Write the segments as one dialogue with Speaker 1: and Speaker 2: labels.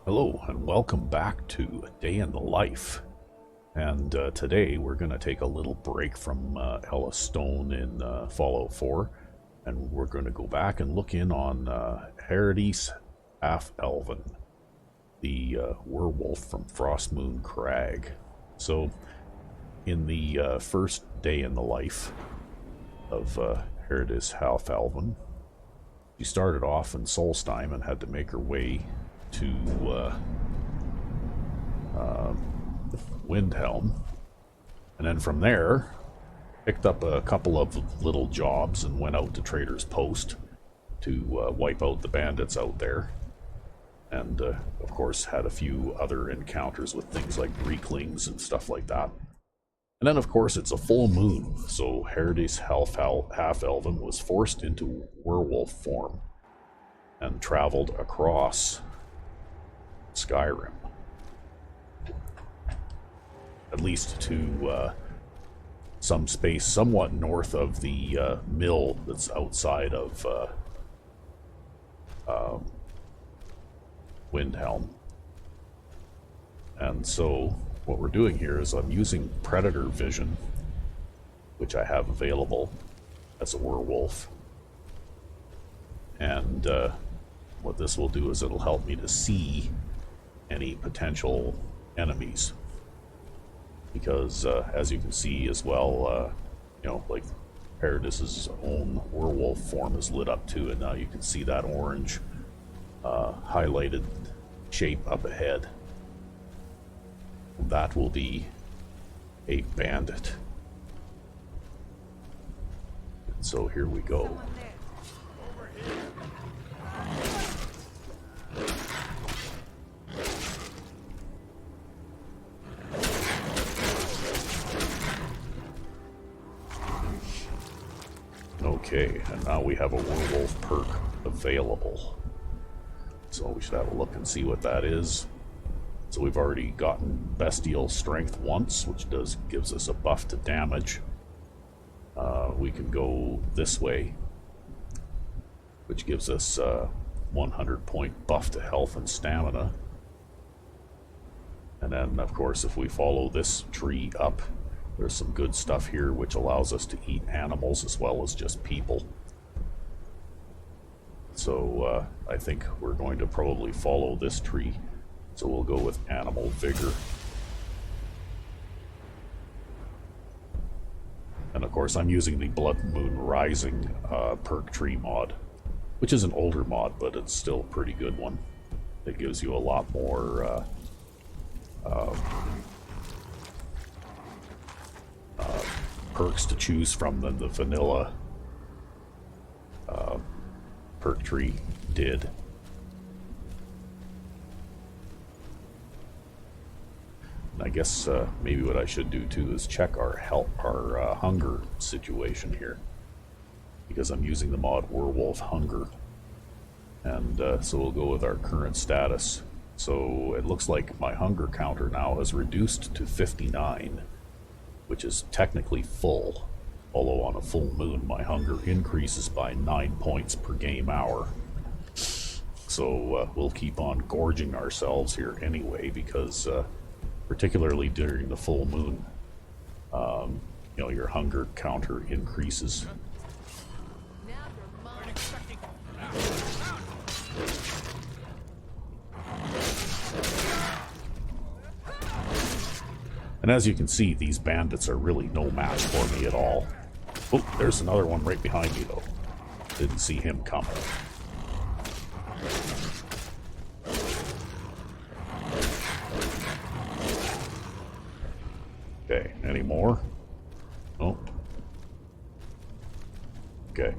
Speaker 1: Hello and welcome back to A Day in the Life. And today we're going to take a little break from Ella Stone in Fallout 4, and we're going to go back and look in on Herdis Halfelven, the werewolf from Frostmoon Crag. So, in the first day in the life of Herdis Halfelven, she started off in Solstheim and had to make her way to Windhelm, and then from there picked up a couple of little jobs and went out to Trader's Post to wipe out the bandits out there, and of course had a few other encounters with things like Greeklings and stuff like that. And then of course it's a full moon, so Herdis Halfelven was forced into werewolf form and traveled across Skyrim, at least to some space somewhat north of the mill that's outside of Windhelm. And so what we're doing here is I'm using predator vision, which I have available as a werewolf, and what this will do is it'll help me to see any potential enemies, because as you can see as well, like Paradis's own werewolf form is lit up too, and now you can see that orange highlighted shape up ahead. That will be a bandit. And so here we go. Okay, and now we have a werewolf perk available. So we should have a look and see what that is. So we've already gotten Bestial Strength once, which gives us a buff to damage. We can go this way, which gives us 100 point buff to health and stamina. And then, of course, if we follow this tree up, there's some good stuff here which allows us to eat animals as well as just people. So I think we're going to probably follow this tree. So we'll go with Animal Vigor. And of course I'm using the Blood Moon Rising perk tree mod, which is an older mod, but it's still a pretty good one. It gives you a lot more perks to choose from than the vanilla perk tree did. And I guess maybe what I should do too is check our hunger situation here, because I'm using the mod Werewolf Hunger, and so we'll go with our current status. So it looks like my hunger counter now has reduced to 59, which is technically full, although on a full moon my hunger increases by 9 points per game hour. So we'll keep on gorging ourselves here anyway, because particularly during the full moon, your hunger counter increases. And as you can see, these bandits are really no match for me at all. Oh, there's another one right behind me, though. Didn't see him coming. Okay, any more? Oh. Okay.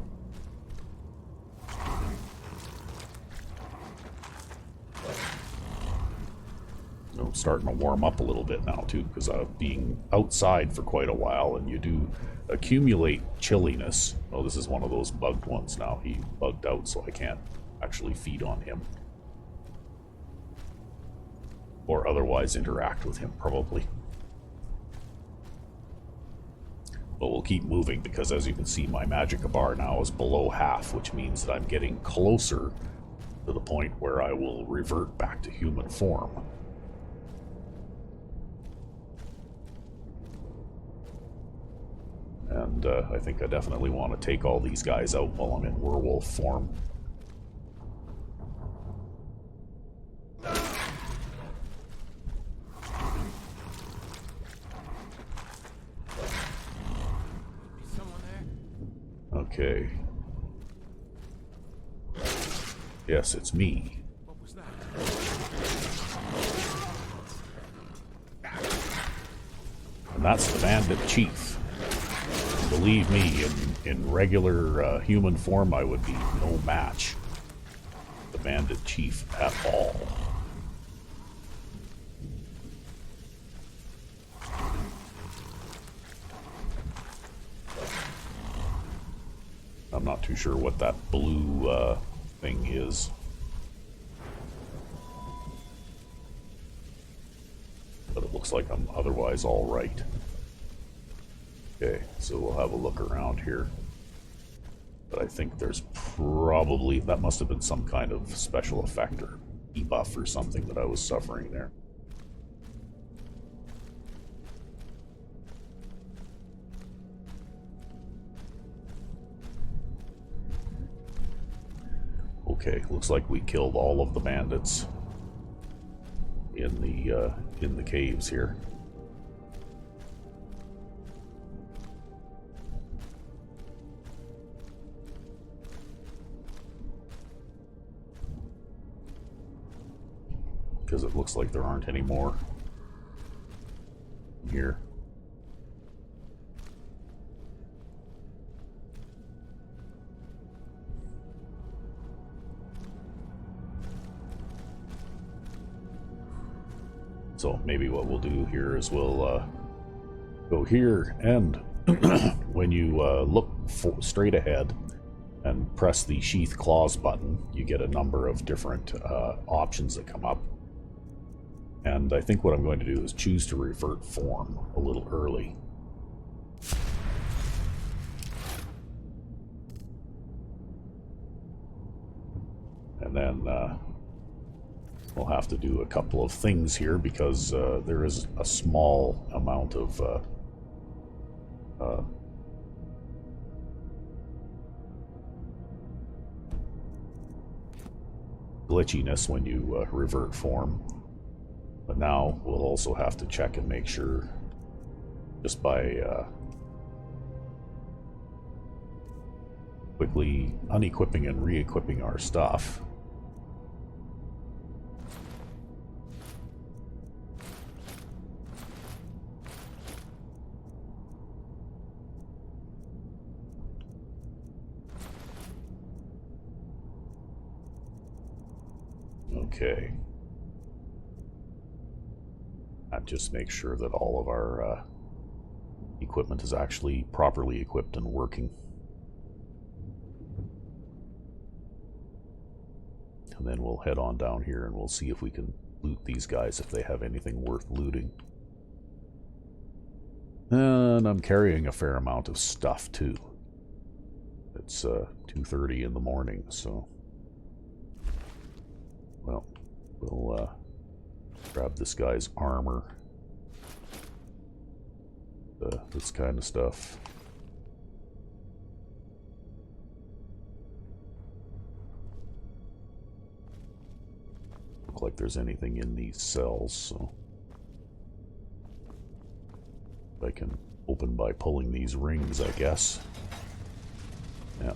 Speaker 1: I'm starting to warm up a little bit now too, because I've been outside for quite a while, and you do accumulate chilliness. Oh, this is one of those bugged ones now. He bugged out, so I can't actually feed on him. Or otherwise interact with him, probably. But we'll keep moving, because as you can see, my magicka bar now is below half, which means that I'm getting closer to the point where I will revert back to human form. And I think I definitely want to take all these guys out while I'm in werewolf form. Okay. Yes, it's me.
Speaker 2: What was that?
Speaker 1: And that's the Bandit Chief. And believe me, in regular human form, I would be no match for the Bandit Chief at all. I'm not too sure what that blue thing is. But it looks like I'm otherwise all right. Okay, so we'll have a look around here. But I think there's probably... that must have been some kind of special effect or debuff or something that I was suffering there. Okay, looks like we killed all of the bandits in the caves here. Because it looks like there aren't any more here. So maybe what we'll do here is we'll go here, and when you look straight ahead and press the Sheath Claws button, you get a number of different options that come up. And I think what I'm going to do is choose to revert form a little early. And then we'll have to do a couple of things here because there is a small amount of glitchiness when you revert form. But now we'll also have to check and make sure just by quickly unequipping and re-equipping our stuff. Okay. That just makes sure that all of our equipment is actually properly equipped and working. And then we'll head on down here and we'll see if we can loot these guys if they have anything worth looting. And I'm carrying a fair amount of stuff too. It's 2:30 in the morning, so well, we'll grab this guy's armor, this kind of stuff. Look like there's anything in these cells, so I can open by pulling these rings, I guess. Yeah.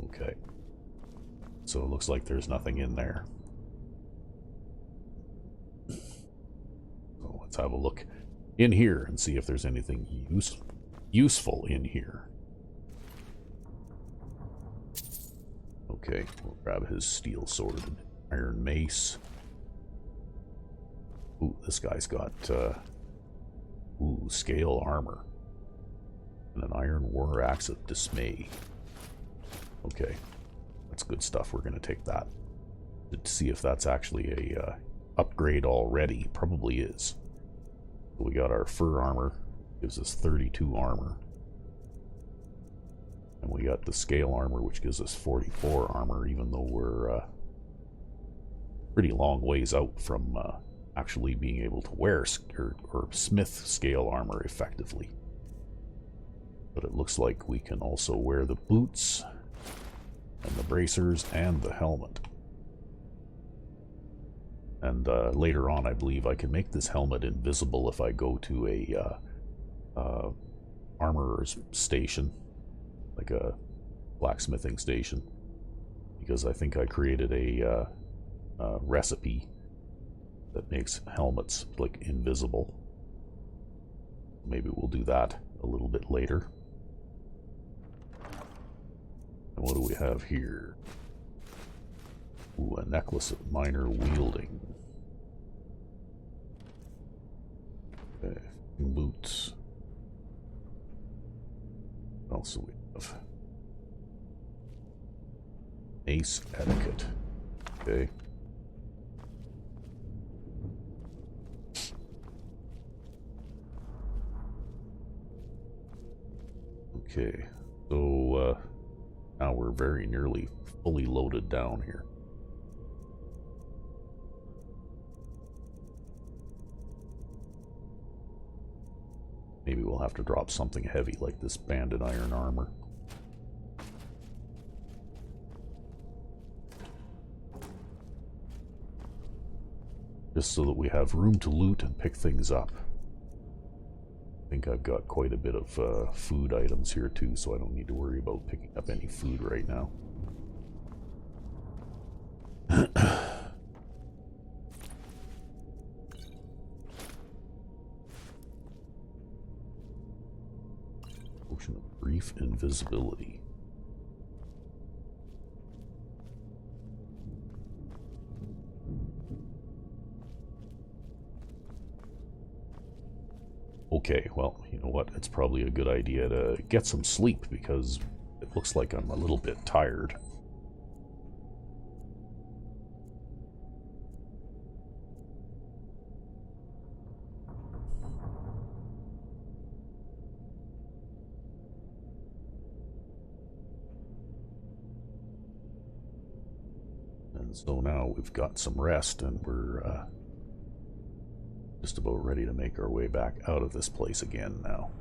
Speaker 1: Okay. So it looks like there's nothing in there. So let's have a look in here and see if there's anything useful in here. Okay, we'll grab his steel sword and iron mace. Ooh, this guy's got scale armor and an iron war axe of dismay. Okay, that's good stuff. We're going to take that to see if that's actually a upgrade already. Probably is. So we got our fur armor, gives us 32 armor. And we got the scale armor, which gives us 44 armor, even though we're pretty long ways out from actually being able to wear or smith scale armor effectively. But it looks like we can also wear the boots and the bracers and the helmet. And later on, I believe I can make this helmet invisible if I go to a armorer's station, like a blacksmithing station, because I think I created a recipe that makes helmets like invisible. Maybe we'll do that a little bit later. And what do we have here? Ooh, a necklace of minor wielding. Okay, boots. What else do we have? Ace etiquette. Okay. Okay, so now we're very nearly fully loaded down here. Maybe we'll have to drop something heavy like this bandit iron armor. Just so that we have room to loot and pick things up. I think I've got quite a bit of food items here too, so I don't need to worry about picking up any food right now. Potion of brief invisibility. Okay, well, you know what? It's probably a good idea to get some sleep because it looks like I'm a little bit tired. And so now we've got some rest and we're just about ready to make our way back out of this place again now.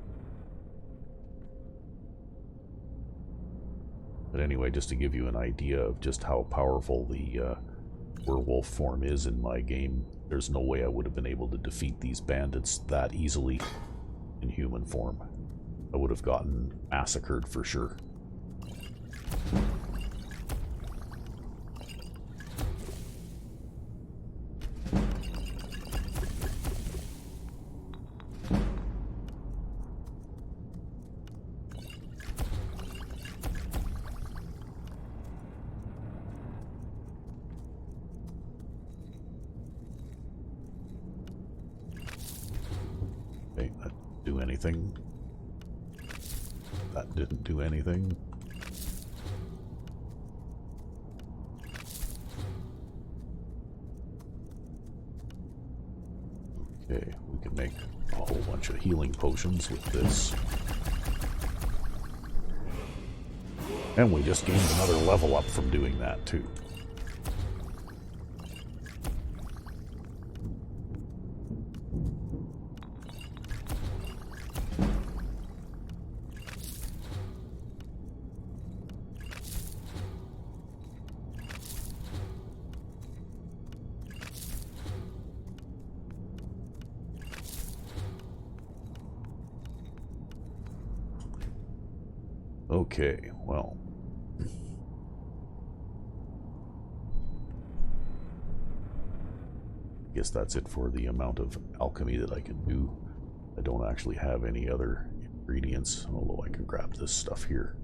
Speaker 1: But anyway, just to give you an idea of just how powerful the werewolf form is in my game, there's no way I would have been able to defeat these bandits that easily in human form. I would have gotten massacred for sure. That didn't do anything. Okay, we can make a whole bunch of healing potions with this. And we just gained another level up from doing that too. Okay, well. I guess that's it for the amount of alchemy that I can do. I don't actually have any other ingredients, although I can grab this stuff here.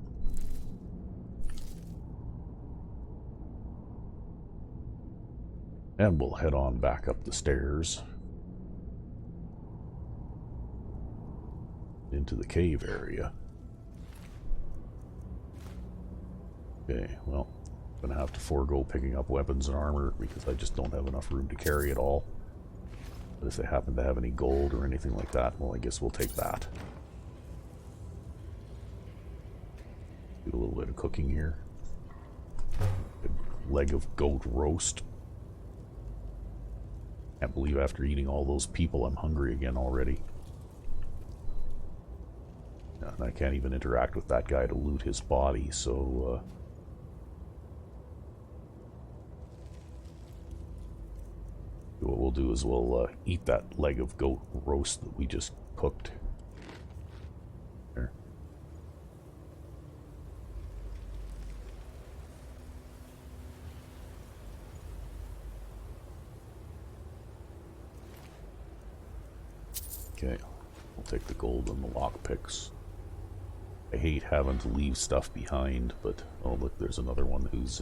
Speaker 1: And we'll head on back up the stairs into the cave area. Okay, well, I'm gonna have to forego picking up weapons and armor because I just don't have enough room to carry it all. But if they happen to have any gold or anything like that, well, I guess we'll take that. Do a little bit of cooking here. A leg of goat roast. Can't believe after eating all those people I'm hungry again already. And I can't even interact with that guy to loot his body, so what we'll do is we'll eat that leg of goat roast that we just cooked. There. Okay, we'll take the gold and the lockpicks. I hate having to leave stuff behind, but oh look, there's another one who's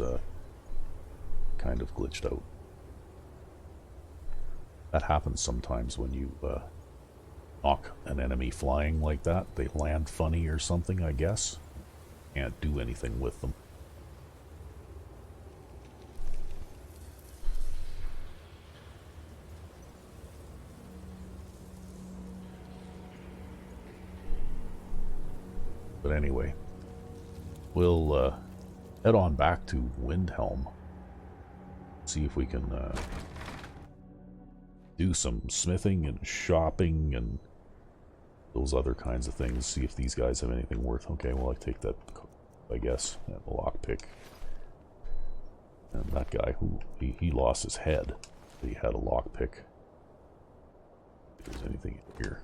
Speaker 1: kind of glitched out. That happens sometimes when you knock an enemy flying like that. They land funny or something, I guess. Can't do anything with them. But anyway, we'll head on back to Windhelm. See if we can do some smithing and shopping and those other kinds of things. See if these guys have anything worth. Okay, well I take that, I guess. Yeah, the lockpick. And that guy who he lost his head, but he had a lockpick. If there's anything in here.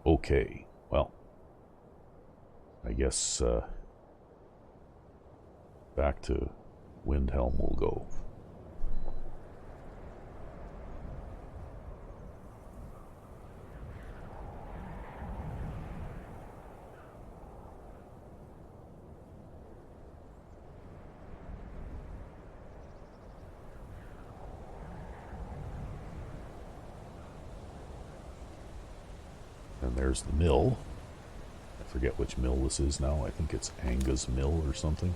Speaker 1: Okay, well, I guess back to Windhelm we'll go. And there's the mill. I forget which mill this is now. I think it's Anga's mill or something.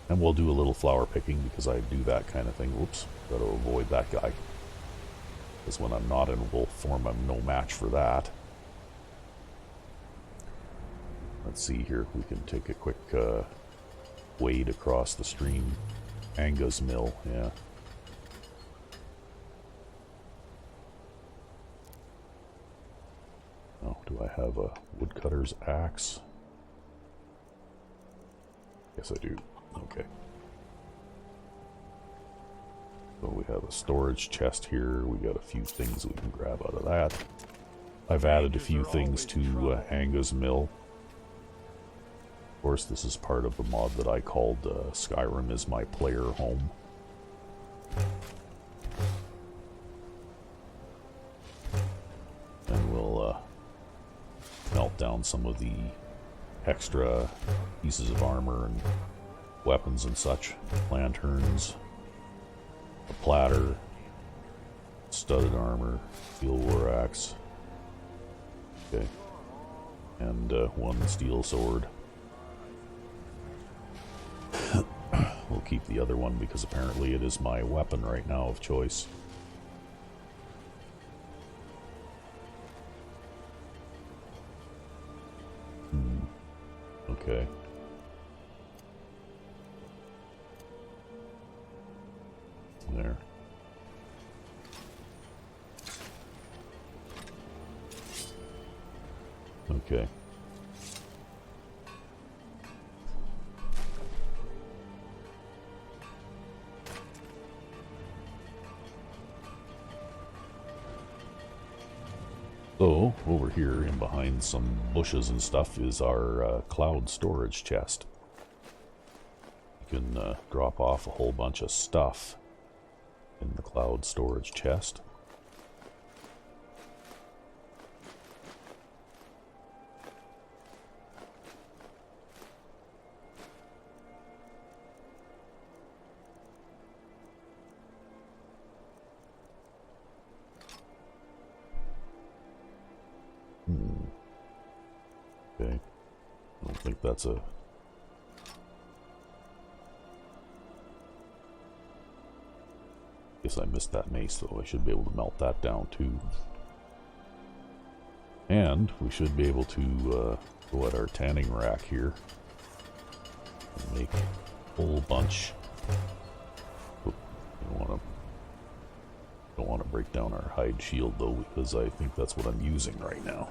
Speaker 1: And we'll do a little flower picking because I do that kind of thing. Whoops, gotta avoid that guy. Because when I'm not in wolf form, I'm no match for that. Let's see here if we can take a quick wade across the stream. Anga's mill, yeah. Oh, do I have a woodcutter's axe? Yes, I do. Okay. So we have a storage chest here. We got a few things we can grab out of that. I've added a few things to Anga's mill. Of course, this is part of the mod that I called Skyrim is my player home. And we'll melt down some of the extra pieces of armor and weapons and such. Lanterns, a platter, studded armor, steel war axe. Okay. And one steel sword. We'll keep the other one because apparently it is my weapon right now of choice. Okay. There. Okay. So, over here and behind some bushes and stuff is our cloud storage chest. You can drop off a whole bunch of stuff in the cloud storage chest. Okay. I don't think that's a... Guess I missed that mace, though. I should be able to melt that down, too. And we should be able to go at our tanning rack here and make a whole bunch. Oop, don't want to break down our hide shield, though, because I think that's what I'm using right now.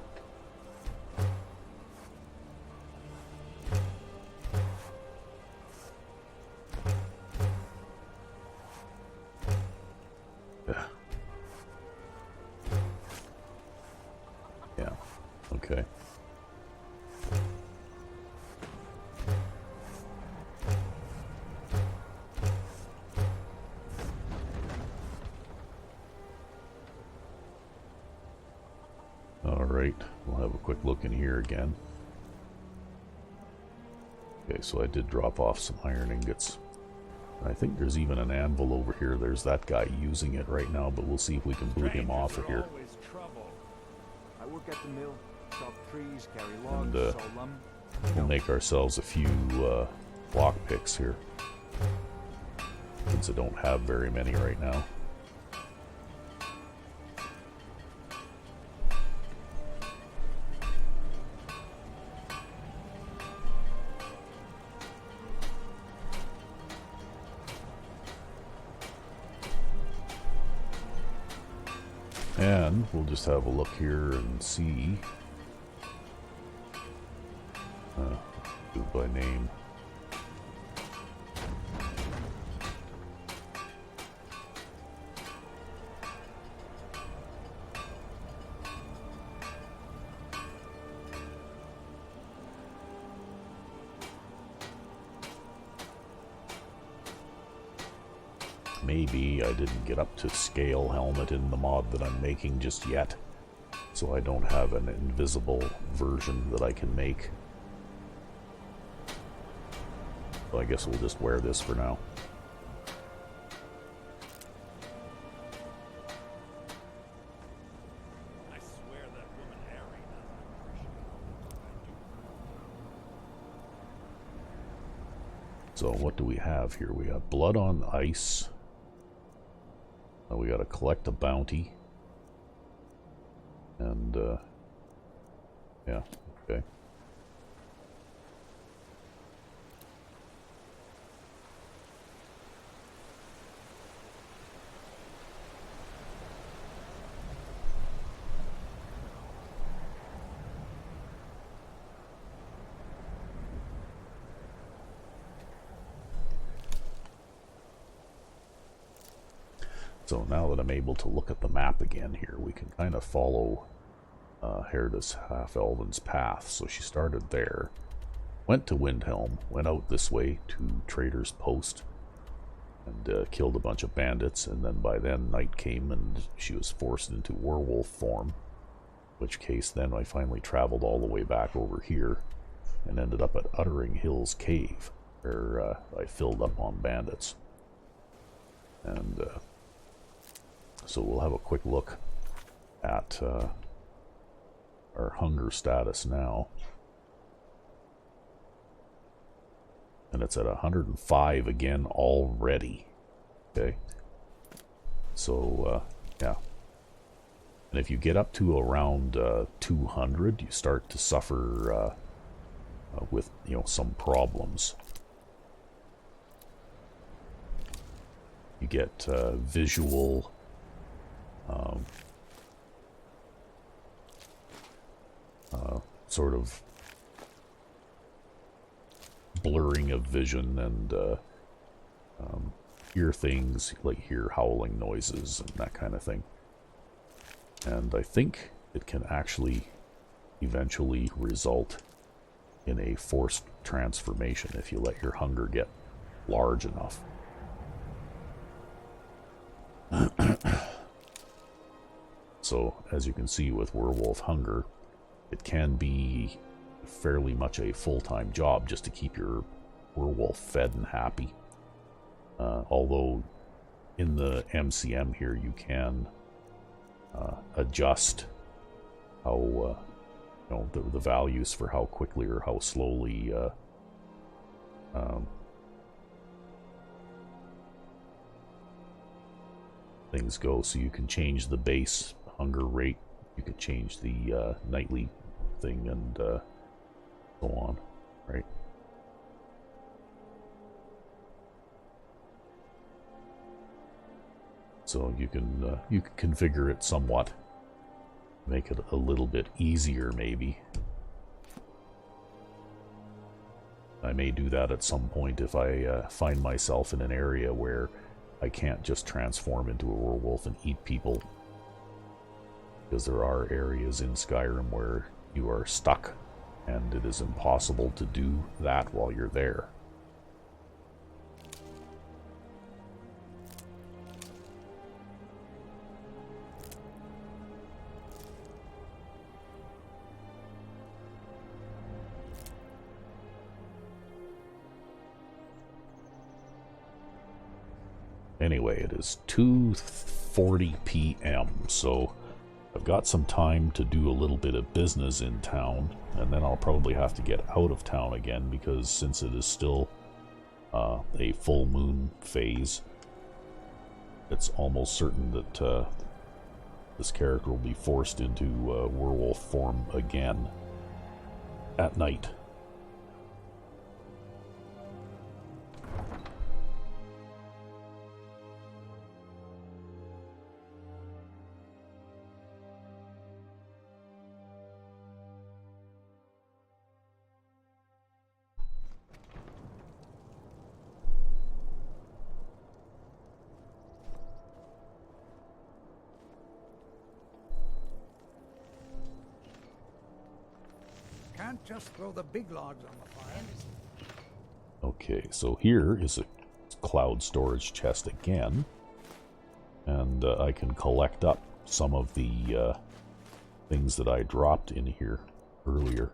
Speaker 1: Okay. Alright, we'll have a quick look in here again. Okay, so I did drop off some iron ingots. I think there's even an anvil over here. There's that guy using it right now, but we'll see if we can boot him off of here.
Speaker 2: I work at the mill. Chop trees, carry logs,
Speaker 1: and we'll make ourselves a few block picks here, since I don't have very many right now. And we'll just have a look here and see. Do by name. Maybe I didn't get up to scale helmet in the mod that I'm making just yet, so I don't have an invisible version that I can make. So I guess we'll just wear this for now.
Speaker 3: I swear that woman Harry doesn't appreciate what I do.
Speaker 1: So what do we have here? We got blood on ice. We got to collect a bounty. And yeah, okay. So now that I'm able to look at the map again here, we can kind of follow Herdis Halfelven's path. So she started there, went to Windhelm, went out this way to Trader's Post, and killed a bunch of bandits, and then by then night came and she was forced into werewolf form, in which case then I finally traveled all the way back over here and ended up at Uttering Hills Cave, where I filled up on bandits. And so we'll have a quick look at our hunger status now. And it's at 105 again already. Okay. So, yeah. And if you get up to around 200, you start to suffer with, you know, some problems. You get visual... sort of blurring of vision, and hear things, like hear howling noises and that kind of thing. And I think it can actually eventually result in a forced transformation if you let your hunger get large enough. So, as you can see with Werewolf Hunger, it can be fairly much a full-time job just to keep your werewolf fed and happy. Although, in the MCM here, you can adjust how know, the values for how quickly or how slowly things go. So you can change the base hunger rate, you can change the nightly thing, and so on, right? So you can configure it somewhat, make it a little bit easier maybe. I may do that at some point if I find myself in an area where I can't just transform into a werewolf and eat people. Because there are areas in Skyrim where you are stuck and it is impossible to do that while you're there. Anyway, it is 2:40 p.m., so I've got some time to do a little bit of business in town, and then I'll probably have to get out of town again, because since it is still a full moon phase, it's almost certain that this character will be forced into werewolf form again at night.
Speaker 4: Can't just throw the big logs on the fire.
Speaker 1: Okay, so here is a cloud storage chest again, and I can collect up some of the things that I dropped in here earlier.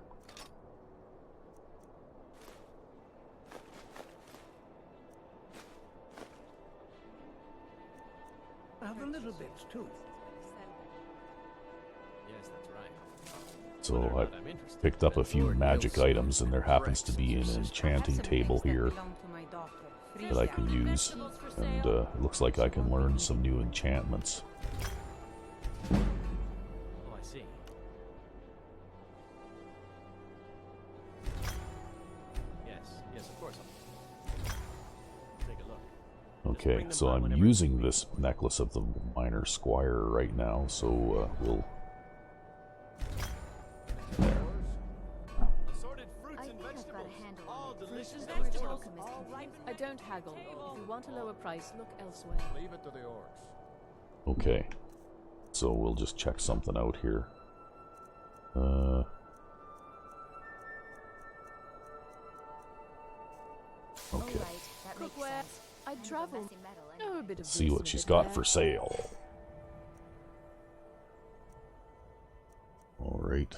Speaker 4: I have the little bits too.
Speaker 3: Yes, that's right.
Speaker 1: So I picked up a few magic items, and there happens to be an enchanting table here that I can use, and it looks like I can learn some new enchantments.
Speaker 3: Oh, I see. Yes, of course. I'll take a look.
Speaker 1: Okay, so I'm using this necklace of the Minor Squire right now, so we'll... There.
Speaker 3: Assorted fruits and vegetables. All delicious
Speaker 5: Don't
Speaker 3: vegetables.
Speaker 5: talk, Miss Confused. I don't haggle. If you want a lower price, look elsewhere.
Speaker 3: Leave it to the orcs.
Speaker 1: Okay, so we'll just check something out here. Okay,
Speaker 5: Cookware. I'd travel. Oh, a bit of
Speaker 1: see
Speaker 5: this
Speaker 1: what
Speaker 5: and a
Speaker 1: she's
Speaker 5: bit of
Speaker 1: got
Speaker 5: that.
Speaker 1: for sale. All right.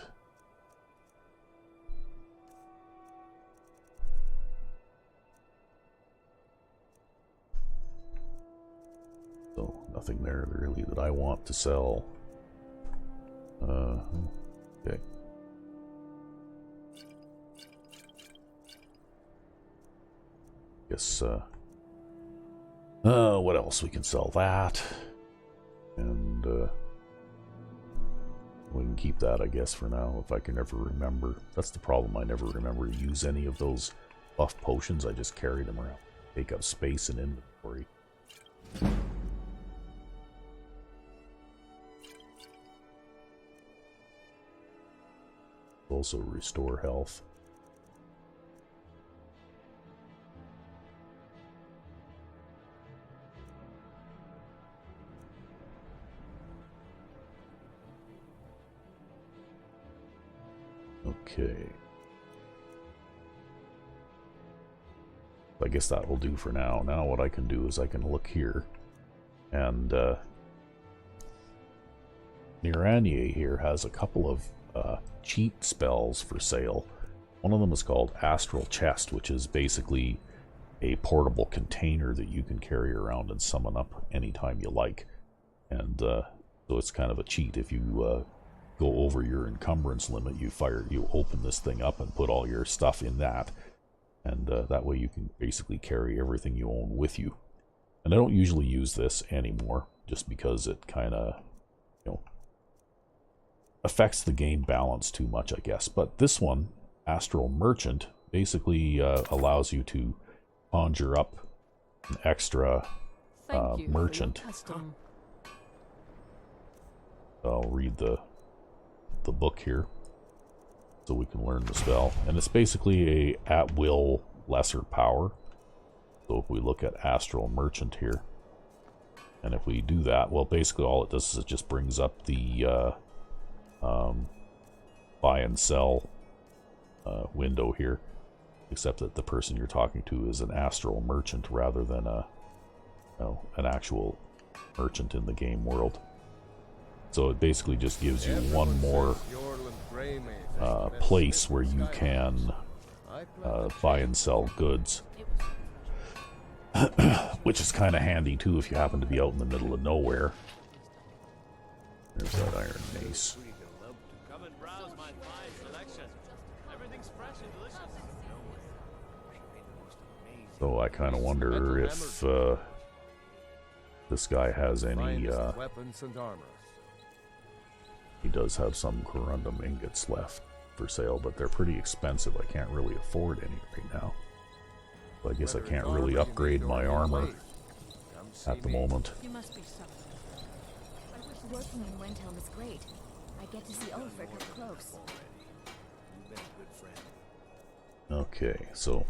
Speaker 1: So nothing there really that I want to sell. Okay. Guess what else? We can sell that, and we can keep that, I guess, for now, if I can ever remember. That's the problem, I never remember to use any of those buff potions. I just carry them around, take up space in inventory. Also restore health. Okay. I guess that will do for now. Now what I can do is I can look here, and Niranye here has a couple of cheat spells for sale. One of them is called Astral Chest, which is basically a portable container that you can carry around and summon up anytime you like. And so it's kind of a cheat. If you go over your encumbrance limit, you open this thing up and put all your stuff in that, and that way you can basically carry everything you own with you. And I don't usually use this anymore, just because it kind of, you know, affects the game balance too much, I guess. But this one, Astral Merchant, basically allows you to conjure up an extra
Speaker 5: Thank you for your
Speaker 1: merchant.
Speaker 5: custom.
Speaker 1: I'll read the book here so we can learn the spell. And it's basically a at-will lesser power. So if we look at Astral Merchant here, and if we do that, well, basically all it does is it just brings up the buy and sell window here, except that the person you're talking to is an Astral Merchant rather than an actual merchant in the game world. So it basically just gives you one more place where you can buy and sell goods. Which is kind of handy too if you happen to be out in the middle of nowhere. There's that iron mace.
Speaker 3: Come and browse my fine selection. Everything's fresh and delicious.
Speaker 1: So I kind of wonder if this guy has any.
Speaker 6: Weapons and armor.
Speaker 1: He does have some corundum ingots left for sale, but they're pretty expensive. I can't really afford any right now. So I guess I can't really upgrade my armor at the moment.
Speaker 5: You must be something.
Speaker 7: Working in Wendhelm is great. I get to see Ulfric up close.
Speaker 1: Okay, so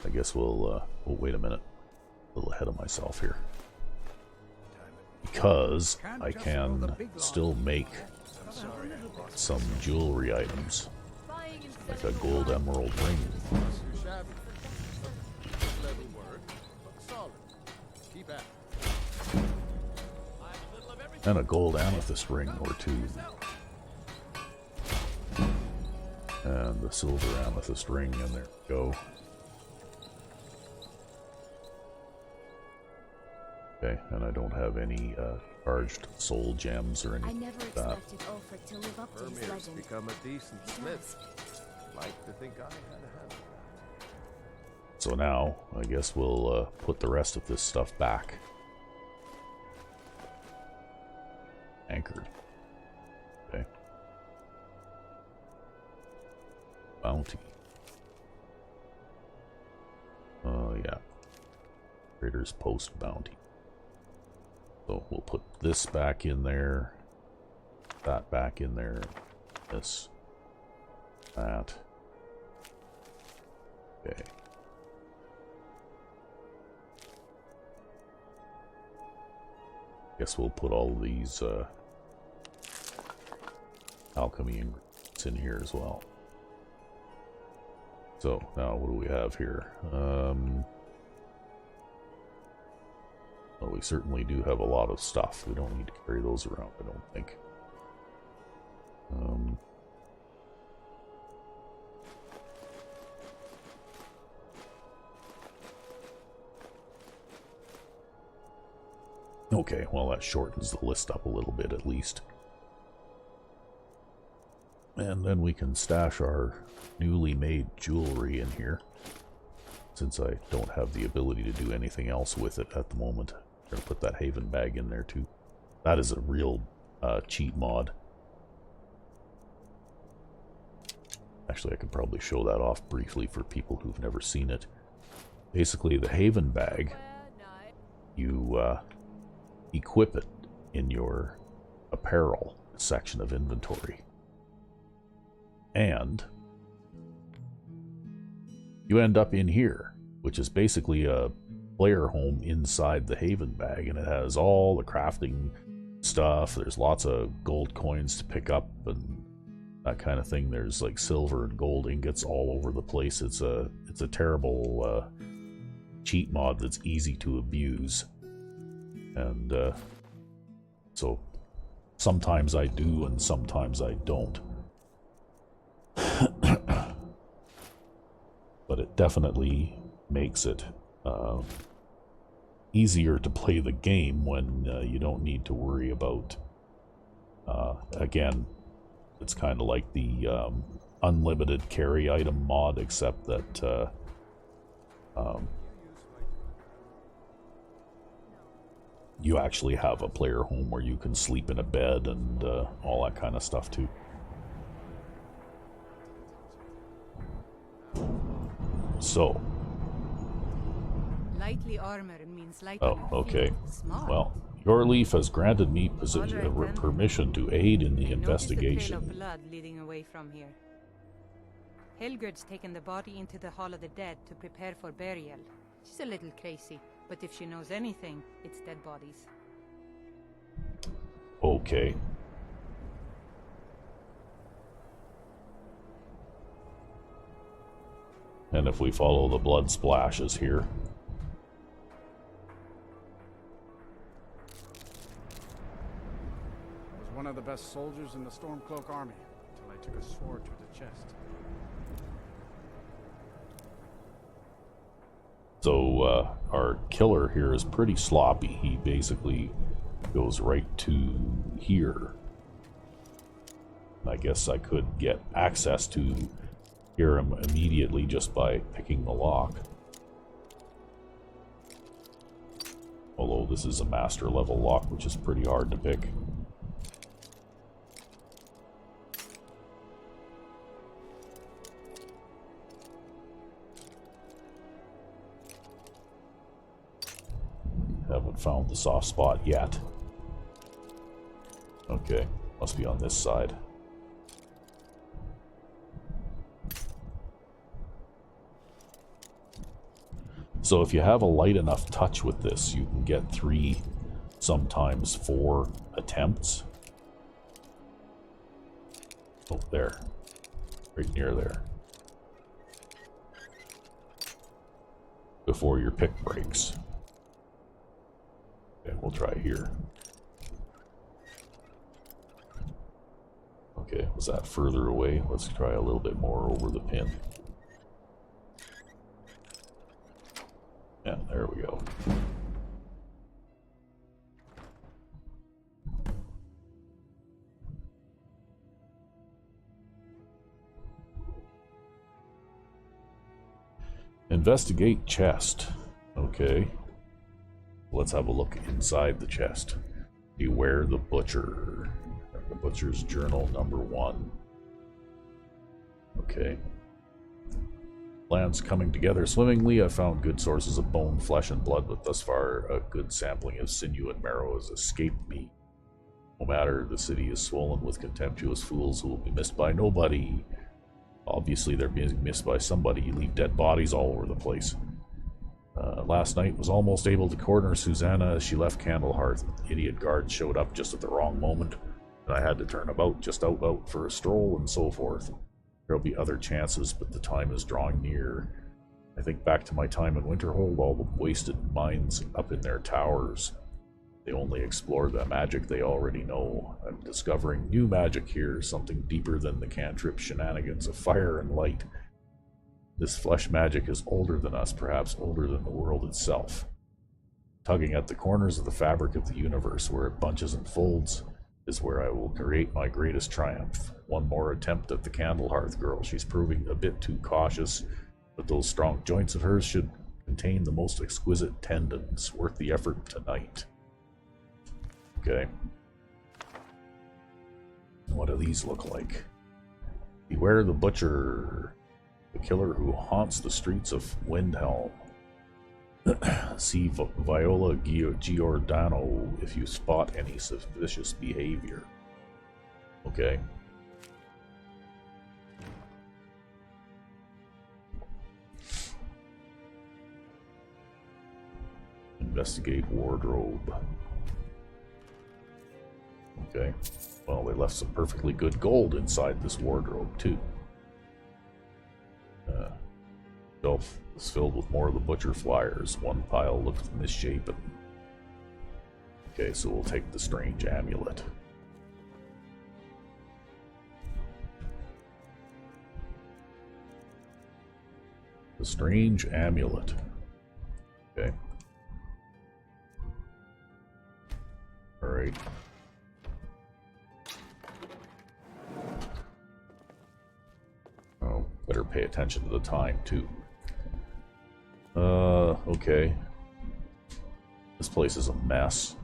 Speaker 1: I guess we'll wait a minute. A little ahead of myself here. Because I can still make some jewelry items,
Speaker 5: Buying and
Speaker 1: like a
Speaker 5: selling
Speaker 1: gold emerald ring.
Speaker 6: Level work, but solid. Keep at it.
Speaker 1: And a gold amethyst ring or two. And the silver amethyst ring, and there we go. Okay, and I don't have any charged soul gems or
Speaker 7: I
Speaker 1: anything
Speaker 7: never
Speaker 1: like that.
Speaker 7: expected Ulfric to live up to his
Speaker 6: Vermeer's
Speaker 7: legend.
Speaker 6: become a decent
Speaker 7: He
Speaker 6: smith.
Speaker 7: does.
Speaker 6: Like to think I had a hand in that.
Speaker 1: So now, I guess we'll put the rest of this stuff back. Anchored. Okay. Bounty. Oh, yeah. Trader's Post bounty. So we'll put this back in there. That back in there. This. That. Okay. Guess we'll put all of these alchemy ingredients in here as well. So now what do we have here? Well, we certainly do have a lot of stuff. We don't need to carry those around, I don't think. Okay, well that shortens the list up a little bit at least. And then we can stash our newly made jewelry in here, since I don't have the ability to do anything else with it at the moment. I'm going to put that Haven bag in there too. That is a real cheat mod. Actually, I could probably show that off briefly for people who've never seen it. Basically, the Haven bag, you equip it in your apparel section of inventory. And you end up in here, which is basically a player home inside the Haven bag, and it has all the crafting stuff. There's lots of gold coins to pick up and that kind of thing. There's like silver and gold ingots all over the place. It's a terrible cheat mod that's easy to abuse. And so sometimes I do and sometimes I don't. But it definitely makes it easier to play the game when you don't need to worry about, again, It's kind of like the unlimited carry item mod, except that you actually have a player home where you can sleep in a bed and all that kind of stuff too. So.
Speaker 8: Lightly armor means lightly.
Speaker 1: Oh, okay.
Speaker 8: Smart.
Speaker 1: Well, your leaf has granted me
Speaker 8: All right, then.
Speaker 1: permission to aid in the
Speaker 8: I noticed a trail
Speaker 1: investigation.
Speaker 8: of blood leading away from here. Helgerd's taken the body into the Hall of the Dead to prepare for burial. She's a little crazy, but if she knows anything, it's dead bodies.
Speaker 1: Okay. And if we follow the blood splashes here.
Speaker 9: I was one of the best soldiers in the Stormcloak army until I took a sword to the chest.
Speaker 1: So our killer here is pretty sloppy. He basically goes right to here. I guess I could get access to hear him immediately just by picking the lock. Although this is a master level lock, which is pretty hard to pick. Haven't found the soft spot yet. Okay, must be on this side. So if you have a light enough touch with this, you can get 3, sometimes 4 attempts. Oh, there. Right near there. Before your pick breaks. Okay, we'll try here. Okay, was that further away? Let's try a little bit more over the pin. Yeah, there we go. Investigate chest. Okay. Let's have a look inside the chest. Beware the butcher. The butcher's journal number 1. Okay. Plans coming together swimmingly. I found good sources of bone, flesh, and blood, but thus far a good sampling of sinew and marrow has escaped me. No matter, the city is swollen with contemptuous fools who will be missed by nobody. Obviously, they're being missed by somebody. You leave dead bodies all over the place. Last night was almost able to corner Susanna as she left Candlehearth. Idiot guards showed up just at the wrong moment, and I had to turn about just out for a stroll and so forth. There'll be other chances, but the time is drawing near. I think back to my time in Winterhold, all the wasted minds up in their towers. They only explore the magic they already know. I'm discovering new magic here, something deeper than the cantrip shenanigans of fire and light. This flesh magic is older than us, perhaps older than the world itself. Tugging at the corners of the fabric of the universe, where it bunches and folds, is where I will create my greatest triumph. One more attempt at the Candlehearth girl. She's proving a bit too cautious, but those strong joints of hers should contain the most exquisite tendons. Worth the effort tonight. Okay. What do these look like? Beware the butcher, the killer who haunts the streets of Windhelm. See Viola Giordano if you spot any suspicious behavior. Okay. Investigate wardrobe. Okay. Well, they left some perfectly good gold inside this wardrobe, too. Shelf is filled with more of the butcher flyers. One pile looks misshapen. Okay, so we'll take the strange amulet. The strange amulet. Okay. Alright. pay attention to the time too. Okay. This place is a mess.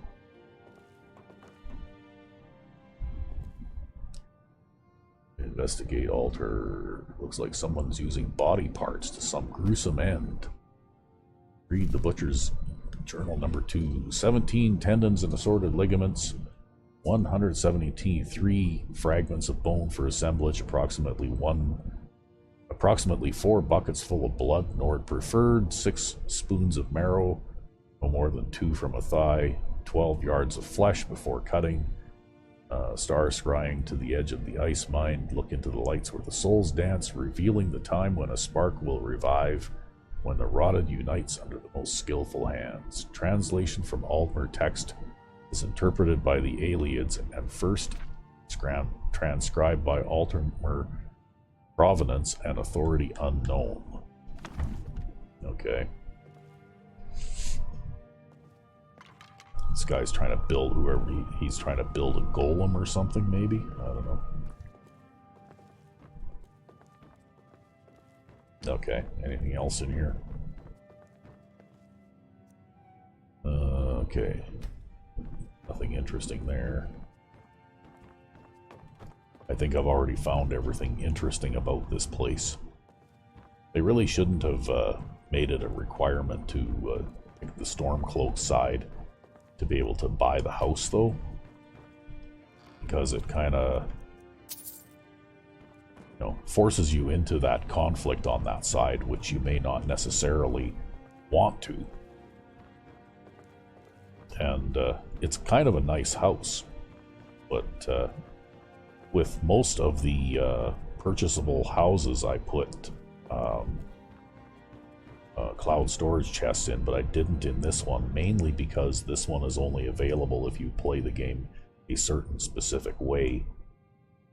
Speaker 1: Investigate altar. Looks like someone's using body parts to some gruesome end. Read the butcher's journal number 2. 17 tendons and assorted ligaments. 170 teeth. 3 fragments of bone for assemblage. Approximately 4 buckets full of blood, Nord preferred. 6 spoons of marrow. No more than 2 from a thigh. 12 yards of flesh before cutting. Star scrying to the edge of the ice mine. Look into the lights where the souls dance, revealing the time when a spark will revive, when the rotted unites under the most skillful hands. Translation from Altmer text is interpreted by the Aliads and first transcribed by Altmer, provenance and authority unknown. Okay. This guy's trying to build he's trying to build a golem or something, maybe? I don't know. Okay, anything else in here? Okay. Nothing interesting there. I think I've already found everything interesting about this place. They really shouldn't have made it a requirement to the Stormcloak side to be able to buy the house, though, because it kind of, forces you into that conflict on that side, which you may not necessarily want to. And it's kind of a nice house, but with most of the purchasable houses, I put cloud storage chests in, but I didn't in this one, mainly because this one is only available if you play the game a certain specific way,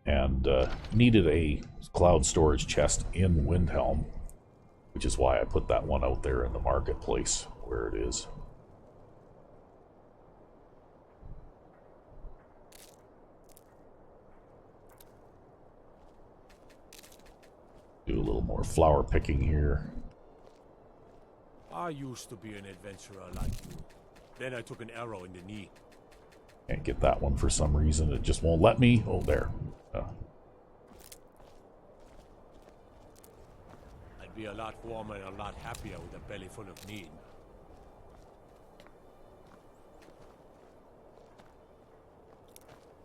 Speaker 1: and needed a cloud storage chest in Windhelm, which is why I put that one out there in the marketplace where it is. Do a little more flower picking here.
Speaker 10: I used to be an adventurer like you. Then I took an arrow in the knee.
Speaker 1: Can't get that one for some reason. It just won't let me. Oh, there.
Speaker 10: I'd be a lot warmer and a lot happier with a belly full of need.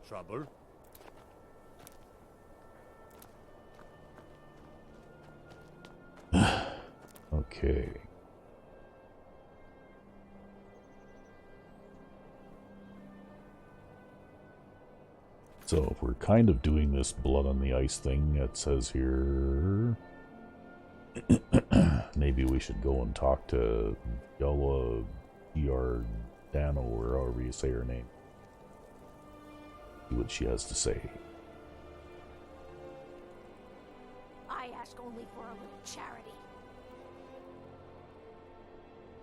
Speaker 10: Trouble?
Speaker 1: Okay. So if we're kind of doing this blood on the ice thing, it says here, maybe we should go and talk to Yella Giordano, or however you say her name. See what she has to say.
Speaker 7: I ask only for a little charity.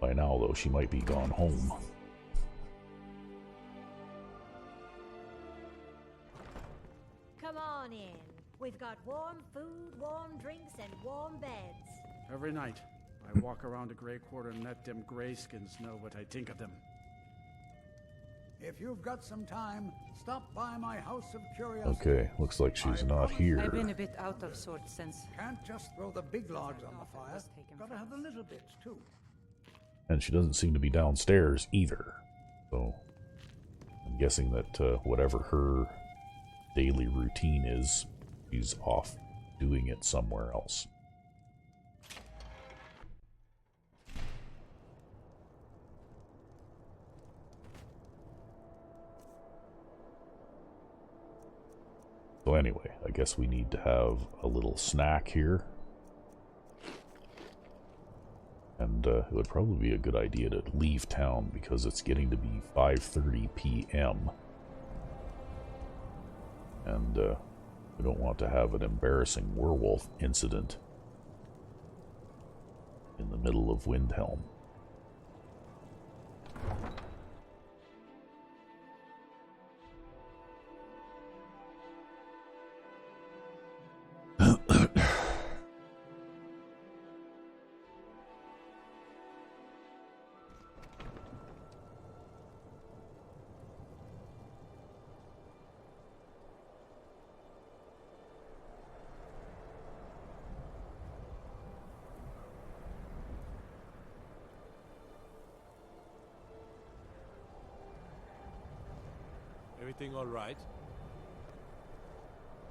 Speaker 1: By now, though, she might be gone home.
Speaker 11: Come on in. We've got warm food, warm drinks, and warm beds.
Speaker 9: Every night, I walk around the Grey Quarter and let them Greyskins know what I think of them.
Speaker 4: If you've got some time, stop by my house of curiosity.
Speaker 1: Okay, looks like she's not here.
Speaker 8: I've been a bit out of sorts since.
Speaker 4: Can't just throw the big logs on the fire. Gotta have the little bits, too.
Speaker 1: And she doesn't seem to be downstairs either. So, I'm guessing that whatever her daily routine is, she's off doing it somewhere else. So anyway, I guess we need to have a little snack here. And it would probably be a good idea to leave town because it's getting to be 5:30 p.m. And we don't want to have an embarrassing werewolf incident in the middle of Windhelm.
Speaker 10: Everything all right?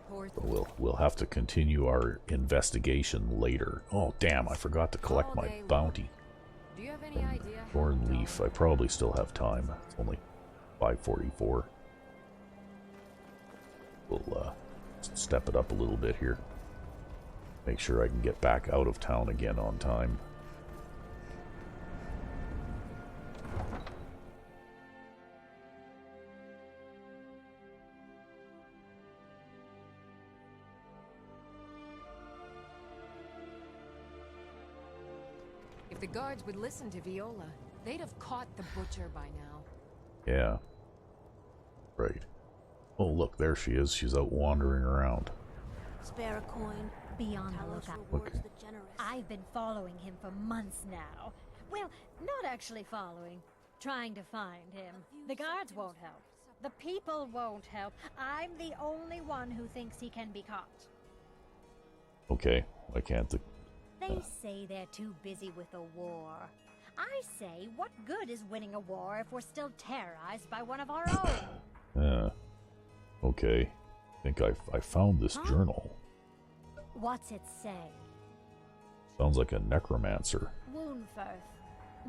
Speaker 1: So we'll have to continue our investigation later. Oh damn, I forgot to collect my bounty.
Speaker 5: Do you have any idea how
Speaker 1: Thorn leaf, I probably still have time. It's only 5:44. We'll step it up a little bit here. Make sure I can get back out of town again on time.
Speaker 5: If the guards would listen to Viola, they'd have caught the butcher by now.
Speaker 1: Yeah. Right. Oh, look, there she is. She's out wandering around.
Speaker 11: Spare a coin.
Speaker 7: Be on the lookout.
Speaker 1: Okay.
Speaker 11: I've been following him for months now. Well, not actually following. Trying to find him. The guards won't help. The people won't help. I'm the only one who thinks he can be caught.
Speaker 1: Okay, I can't.
Speaker 11: They say they're too busy with a war. I say, what good is winning a war if we're still terrorized by one of our own?
Speaker 1: Okay. I think I found this journal.
Speaker 11: What's it say?
Speaker 1: Sounds like a necromancer.
Speaker 11: Woundfirth.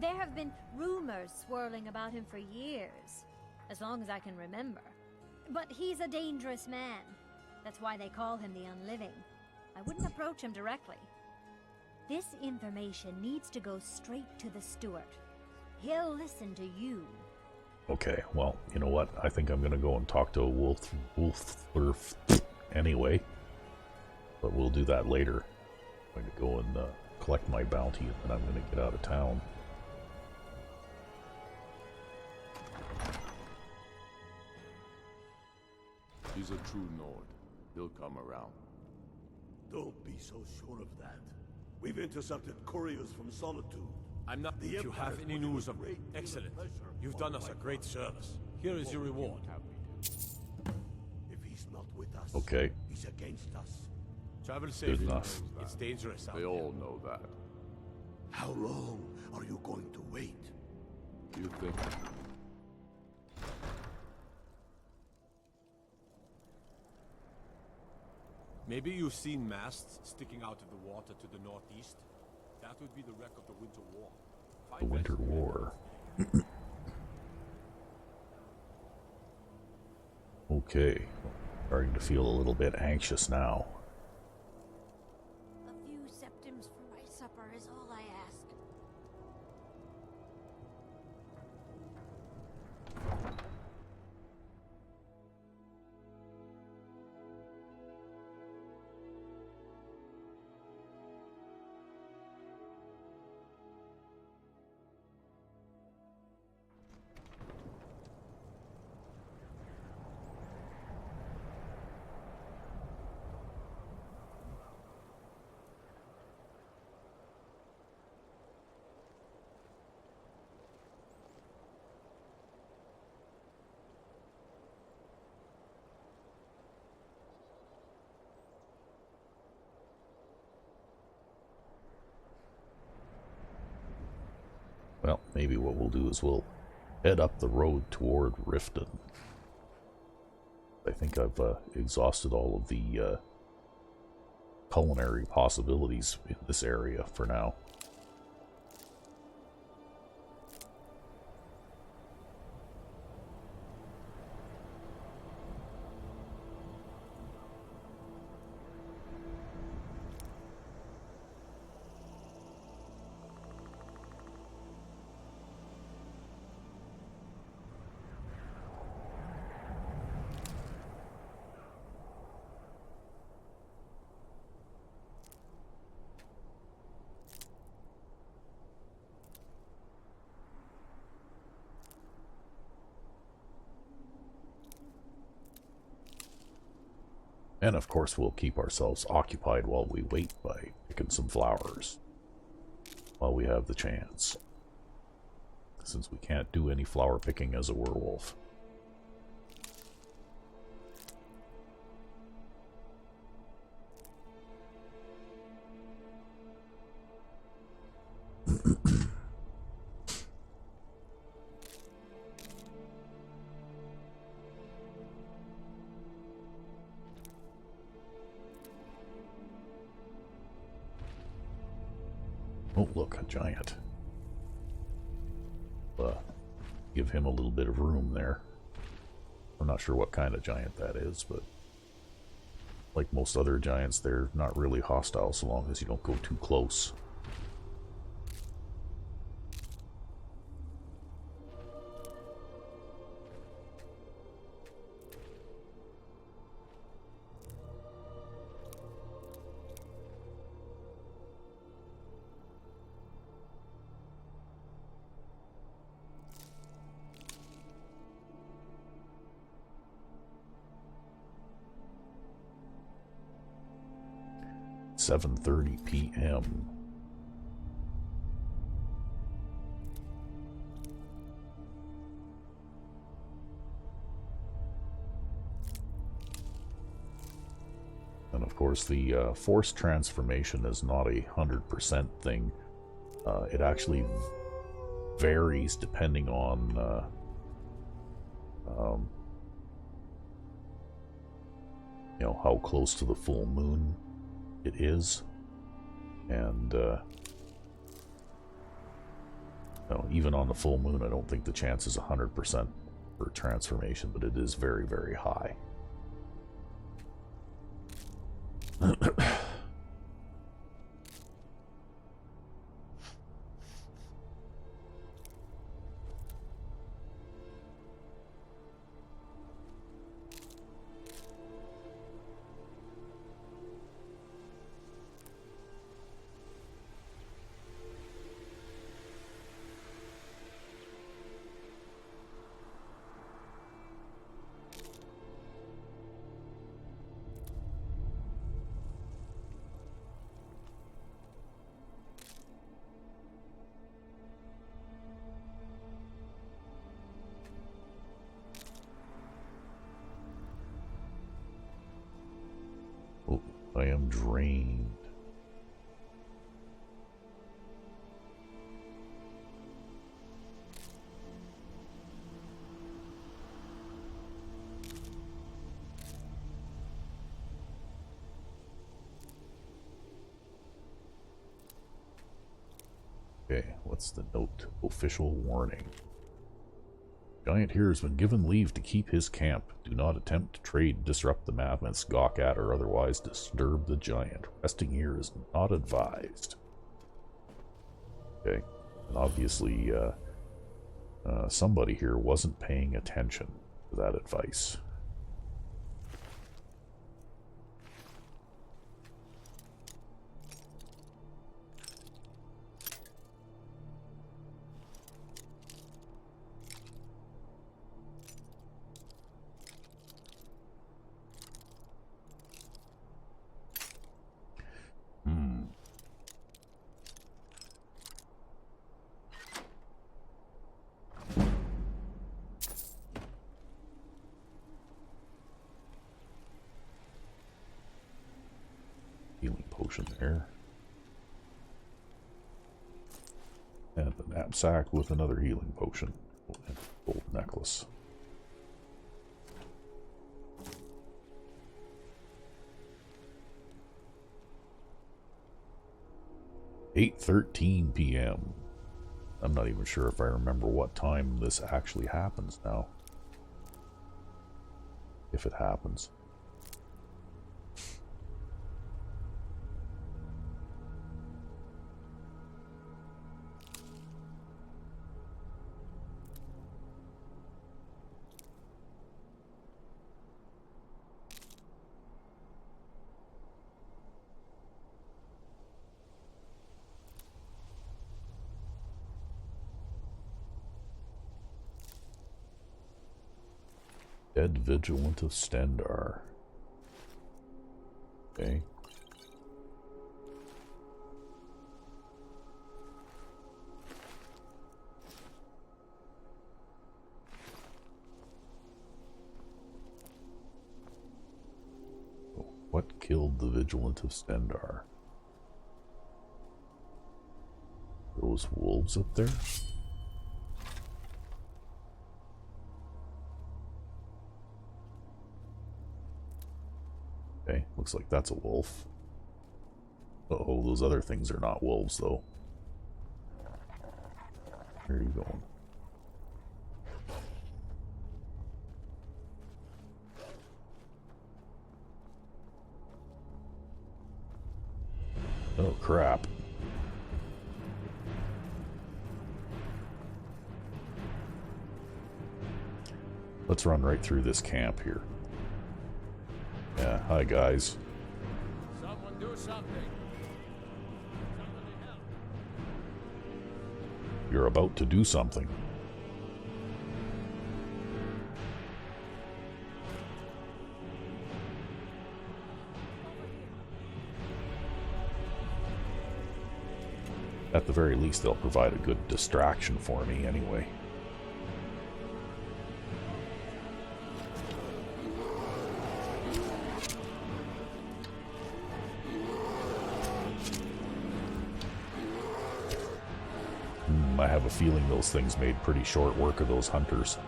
Speaker 11: There have been rumors swirling about him for years, as long as I can remember. But he's a dangerous man. That's why they call him the Unliving. I wouldn't approach him directly. This information needs to go straight to the steward. He'll listen to you.
Speaker 1: Okay, well, you know what? I think I'm gonna go and talk to a wolf anyway. But we'll do that later. I'm gonna go and collect my bounty, and then I'm gonna get out of town.
Speaker 12: He's a true Nord. He'll come around.
Speaker 13: Don't be so sure of that. We've intercepted couriers from Solitude.
Speaker 10: I'm not. If you have any news of me, excellent. You've done us a great service. Here is your reward.
Speaker 13: If he's not with us,
Speaker 1: Okay.
Speaker 13: he's against us.
Speaker 10: Travel safe.
Speaker 1: enough.
Speaker 10: It's dangerous out
Speaker 12: They all know that.
Speaker 13: How long are you going to wait?
Speaker 12: You think?
Speaker 10: Maybe you've seen masts sticking out of the water to the northeast. That would be the wreck of the Winter War.
Speaker 1: The Winter War. Okay. Starting to feel a little bit anxious now.
Speaker 11: A few septims for my supper is all I ask.
Speaker 1: Well, maybe what we'll do is we'll head up the road toward Riften. I think I've exhausted all of the culinary possibilities in this area for now. And of course we'll keep ourselves occupied while we wait by picking some flowers. While we have the chance. Since we can't do any flower picking as a werewolf. Oh, look, a giant. Give him a little bit of room there. I'm not sure what kind of giant that is, but like most other giants, they're not really hostile so long as you don't go too close. .30 p.m. And of course the force transformation is not a 100% thing. It actually varies depending on you know, how close to the full moon it is, and you know, even on the full moon, I don't think the chance is 100% for transformation, but it is very, very high. I am drained. Okay, what's the note? Official warning. Giant here has been given leave to keep his camp. Do not attempt to trade, disrupt the map, and skulk at or otherwise disturb the giant. Resting here is not advised. Okay, and obviously somebody here wasn't paying attention to that advice. Healing potion there. And a knapsack with another healing potion. And a gold necklace. .13 p.m. I'm not even sure if I remember what time this actually happens now. If it happens. Dead Vigilant of Stendar. Okay. What killed the Vigilant of Stendar? Those wolves up there? Okay, looks like that's a wolf. Uh-oh, those other things are not wolves, though. Where are you going? Oh, crap. Let's run right through this camp here. Yeah, hi guys.
Speaker 10: Someone do something. Somebody help.
Speaker 1: You're about to do something. At the very least, they'll provide a good distraction for me anyway. I have a feeling those things made pretty short work of those hunters.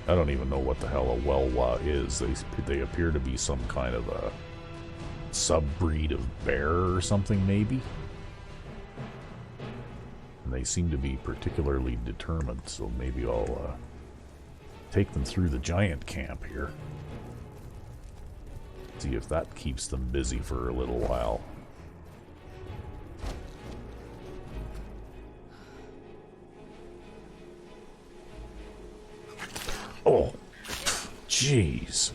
Speaker 1: I don't even know what the hell a Welwa is. They appear to be some kind of a sub-breed of bear or something, maybe? And they seem to be particularly determined, so maybe I'll take them through the giant camp here. See if that keeps them busy for a little while. Oh, jeez.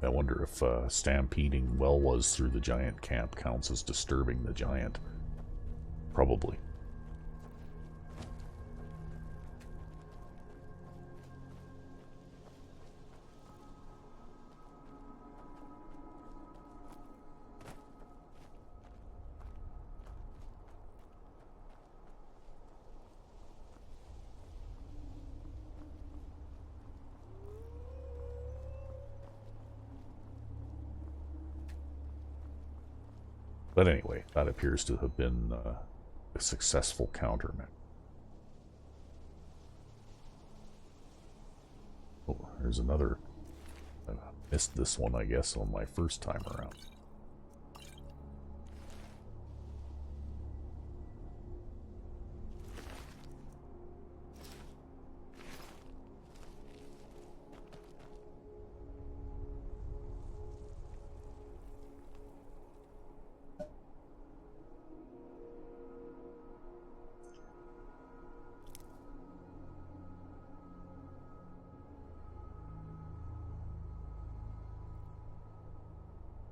Speaker 1: I wonder if stampeding Welwas through the giant camp counts as disturbing the giant. Probably. But anyway, that appears to have been a successful countermeasure. Oh, there's another. I missed this one, I guess, on my first time around.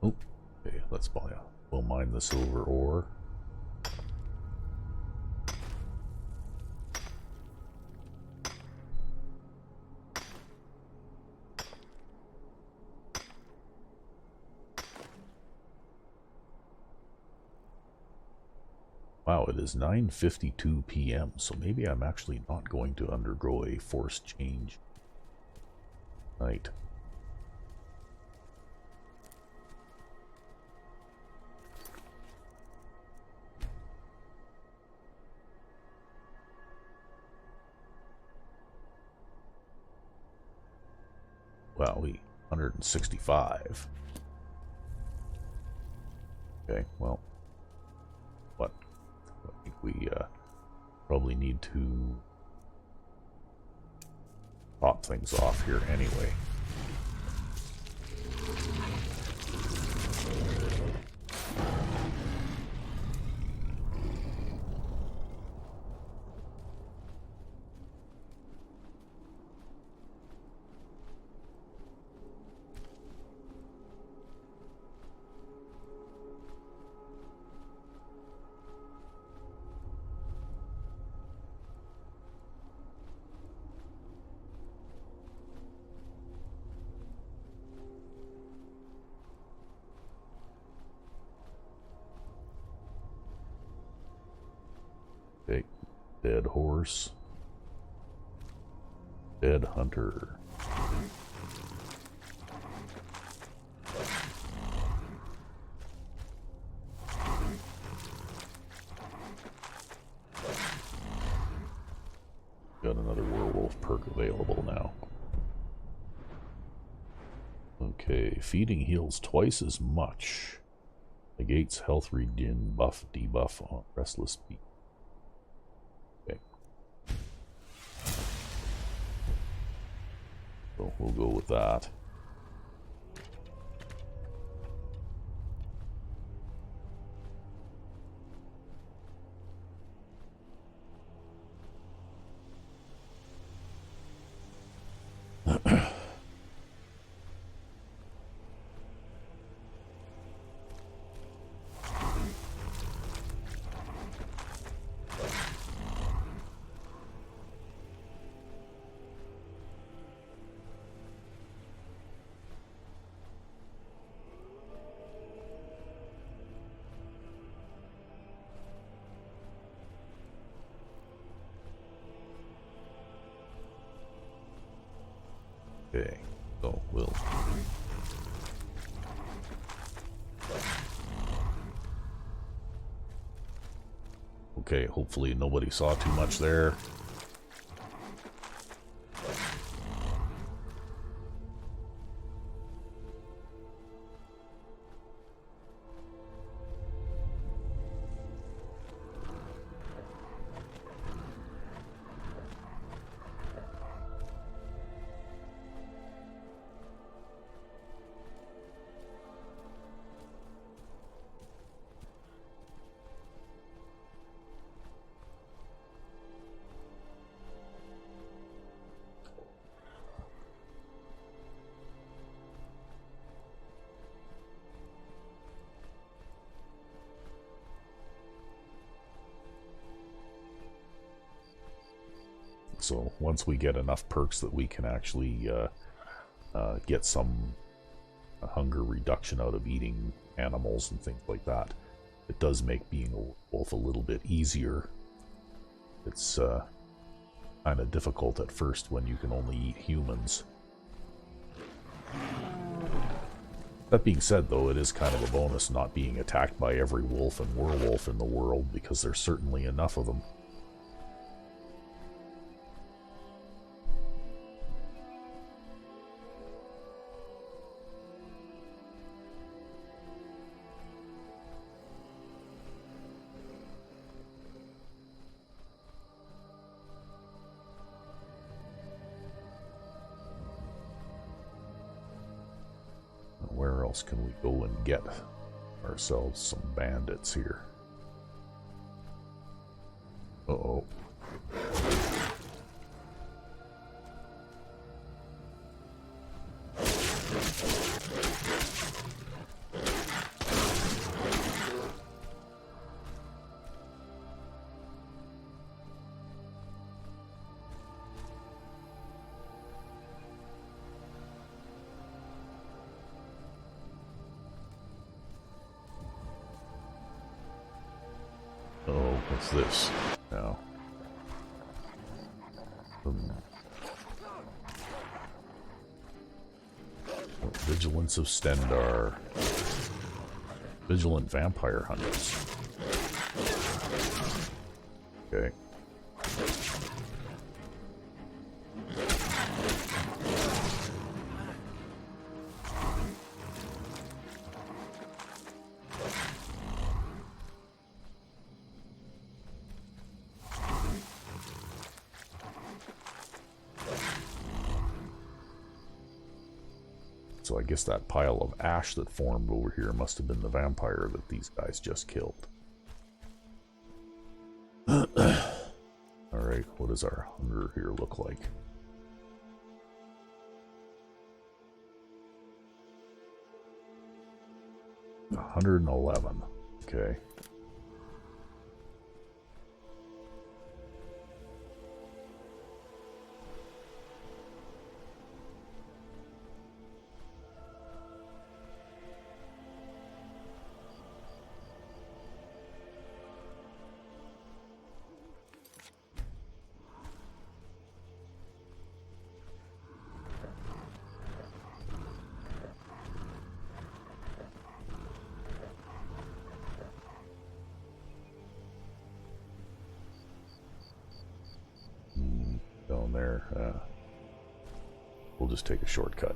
Speaker 1: Oh, okay, let's buy a. We'll mine the silver ore. Wow, it is 9:52 p.m., so maybe I'm actually not going to undergo a forced change tonight. Well, 165. Okay, well, what? I think we probably need to top things off here anyway. Dead horse. Dead hunter. Got another werewolf perk available now. Okay, feeding heals twice as much. Negates health regen buff debuff on restless beast. Okay. So we'll go with that. Okay, so we'll... Okay, hopefully nobody saw too much there. So once we get enough perks that we can actually get some hunger reduction out of eating animals and things like that, it does make being a wolf a little bit easier. It's kind of difficult at first when you can only eat humans. That being said, though, it is kind of a bonus not being attacked by every wolf and werewolf in the world, because there's certainly enough of them. Where else can we go and get ourselves some bandits here? Uh-oh. What's this now? Vigilance of Stendar. Vigilant vampire hunters. Okay. So I guess that pile of ash that formed over here must have been the vampire that these guys just killed. Alright, what does our hunger here look like? $111. Okay. there. We'll just take a shortcut.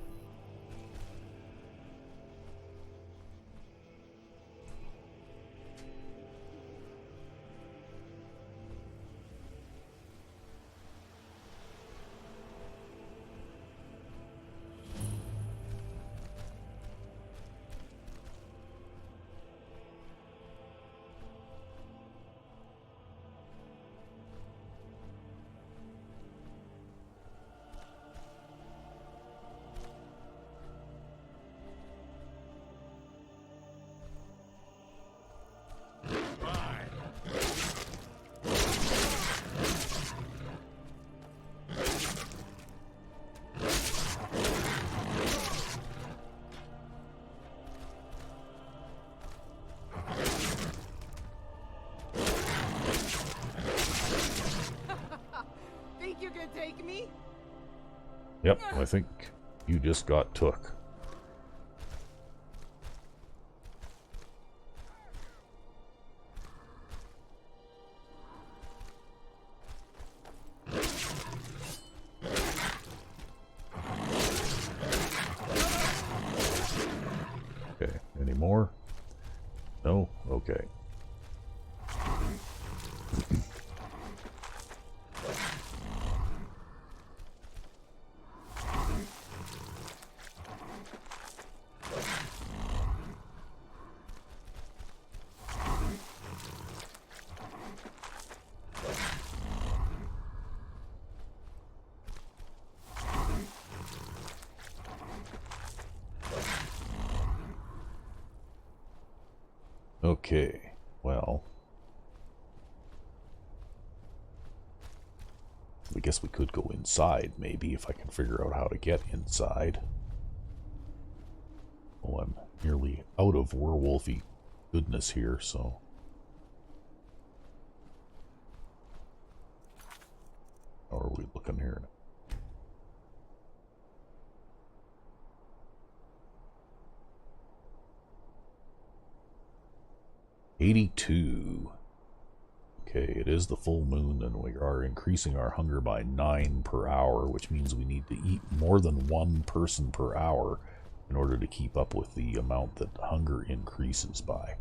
Speaker 8: Think you can take me?
Speaker 1: Yep, I think you just got took. Okay, any more? No? Okay. Okay, well, I guess we could go inside, maybe, if I can figure out how to get inside. Well, I'm nearly out of werewolfy goodness here, so... How are we looking here now? $82. Okay, it is the full moon, and we are increasing our hunger by 9 per hour, which means we need to eat more than 1 person per hour in order to keep up with the amount that hunger increases by.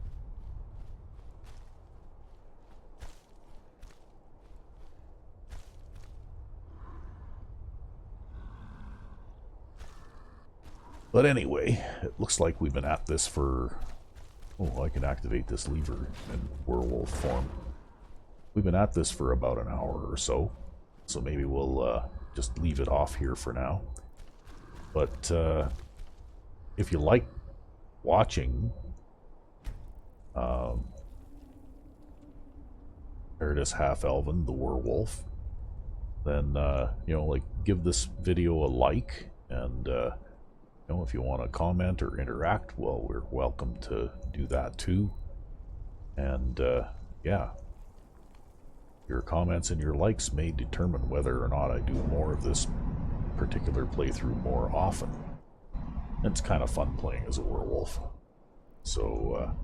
Speaker 1: But anyway, it looks like we've been at this for... Oh, I can activate this lever in werewolf form. We've been at this for about an hour or so, so maybe we'll just leave it off here for now. But if you like watching Herdis Halfelven, the werewolf, then you know, like, give this video a like, and you know, if you want to comment or interact, well, we're welcome to do that too. And yeah, your comments and your likes may determine whether or not I do more of this particular playthrough more often. It's kind of fun playing as a werewolf. So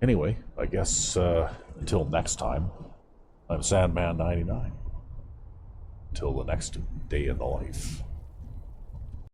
Speaker 1: anyway, I guess until next time, I'm Sandman99. Until the next day in the life.